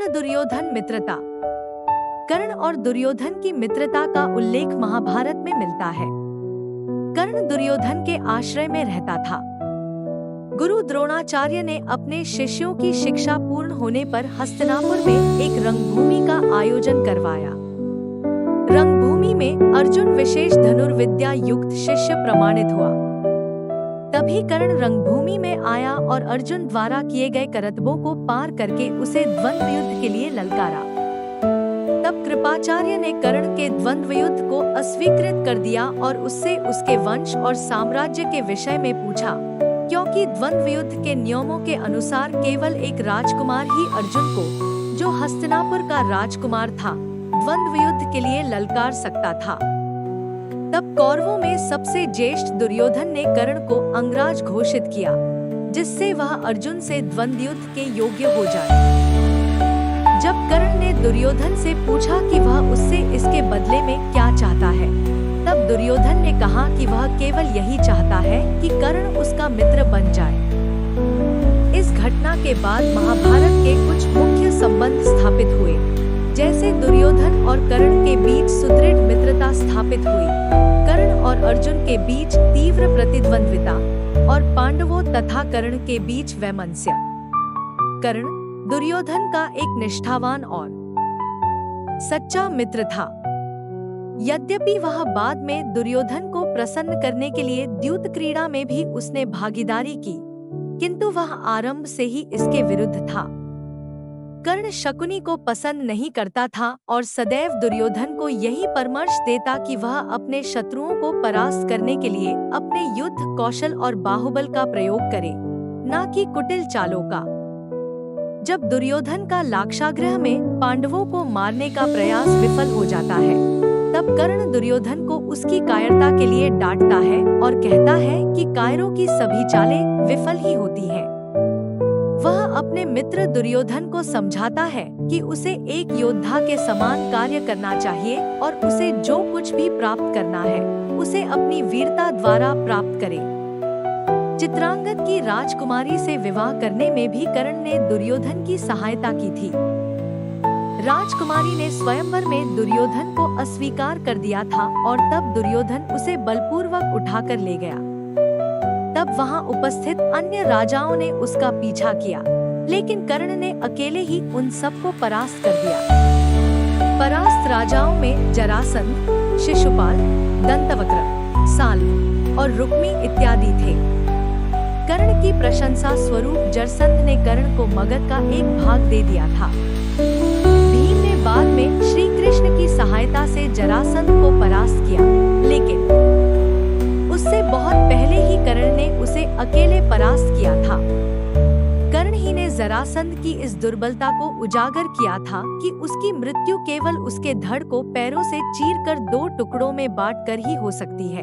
दुर्योधन मित्रता। कर्ण और दुर्योधन की मित्रता का उल्लेख महाभारत में मिलता है। कर्ण दुर्योधन के आश्रय में रहता था। गुरु द्रोणाचार्य ने अपने शिष्यों की शिक्षा पूर्ण होने पर हस्तिनापुर में एक रंगभूमि का आयोजन करवाया। रंगभूमि में अर्जुन विशेष धनुर्विद्या युक्त शिष्य प्रमाणित हुआ। तभी कर्ण रंगभूमि में आया और अर्जुन द्वारा किए गए करतबों को पार करके उसे द्वंद्व युद्ध के लिए ललकारा। तब कृपाचार्य ने कर्ण के द्वंद्व युद्ध को अस्वीकृत कर दिया और उससे उसके वंश और साम्राज्य के विषय में पूछा, क्योंकि द्वंद्व युद्ध के नियमों के अनुसार केवल एक राजकुमार ही अर्जुन को, जो हस्तिनापुर का राजकुमार था, द्वंद्व युद्ध के लिए ललकार सकता था। तब कौरवों में सबसे ज्येष्ठ दुर्योधन ने कर्ण को अंगराज घोषित किया, जिससे वह अर्जुन से द्वंद्व युद्ध के योग्य हो जाए। जब कर्ण ने दुर्योधन से पूछा कि वह उससे इसके बदले में क्या चाहता है, तब दुर्योधन ने कहा कि वह केवल यही चाहता है कि कर्ण उसका मित्र बन जाए। इस घटना के बाद महाभारत के कुछ मुख्य संबंध स्थापित हुए, जैसे दुर्योधन और कर्ण के बीच सुदृढ़ मित्रता स्थापित हुई, कर्ण और अर्जुन के बीच तीव्र प्रतिद्वंद्विता और पांडवों तथा कर्ण के बीच वैमनस्य। कर्ण दुर्योधन का एक निष्ठावान और सच्चा मित्र था। यद्यपि वह बाद में दुर्योधन को प्रसन्न करने के लिए द्यूत क्रीड़ा में भी उसने भागीदारी की, किंतु वह आरंभ से ही इसके विरुद्ध था। कर्ण शकुनी को पसंद नहीं करता था और सदैव दुर्योधन को यही परामर्श देता कि वह अपने शत्रुओं को परास्त करने के लिए अपने युद्ध कौशल और बाहुबल का प्रयोग करे, न कि कुटिल चालों का। जब दुर्योधन का लाक्षागृह में पांडवों को मारने का प्रयास विफल हो जाता है, तब कर्ण दुर्योधन को उसकी कायरता के लिए डांटता है और कहता है कि कायरों की सभी चालें विफल ही होती हैं। वह अपने मित्र दुर्योधन को समझाता है कि उसे एक योद्धा के समान कार्य करना चाहिए और उसे जो कुछ भी प्राप्त करना है, उसे अपनी वीरता द्वारा प्राप्त करे। चित्रांगद की राजकुमारी से विवाह करने में भी कर्ण ने दुर्योधन की सहायता की थी। राजकुमारी ने स्वयंवर में दुर्योधन को अस्वीकार कर दिया था और तब दुर्योधन उसे बलपूर्वक उठाकर ले गया। तब वहां उपस्थित अन्य राजाओं ने उसका पीछा किया, लेकिन कर्ण ने अकेले ही उन सबको परास्त कर दिया। परास्त राजाओं में जरासंध, शिशुपाल, दंतवक्र, साल्व और रुक्मी इत्यादि थे। कर्ण की प्रशंसा स्वरूप जरासंध ने कर्ण को मगध का एक भाग दे दिया था। भीम ने बाद में श्री कृष्ण की सहायता से जरासंध को परास्त किया, लेकिन उससे बहुत पहले ही कर्ण ने उसे अकेले परास्त किया था। कर्ण ही ने जरासंध की इस दुर्बलता को उजागर किया था कि उसकी मृत्यु केवल उसके धड़ को पैरों से चीरकर 2 टुकड़ों में बांटकर ही हो सकती है।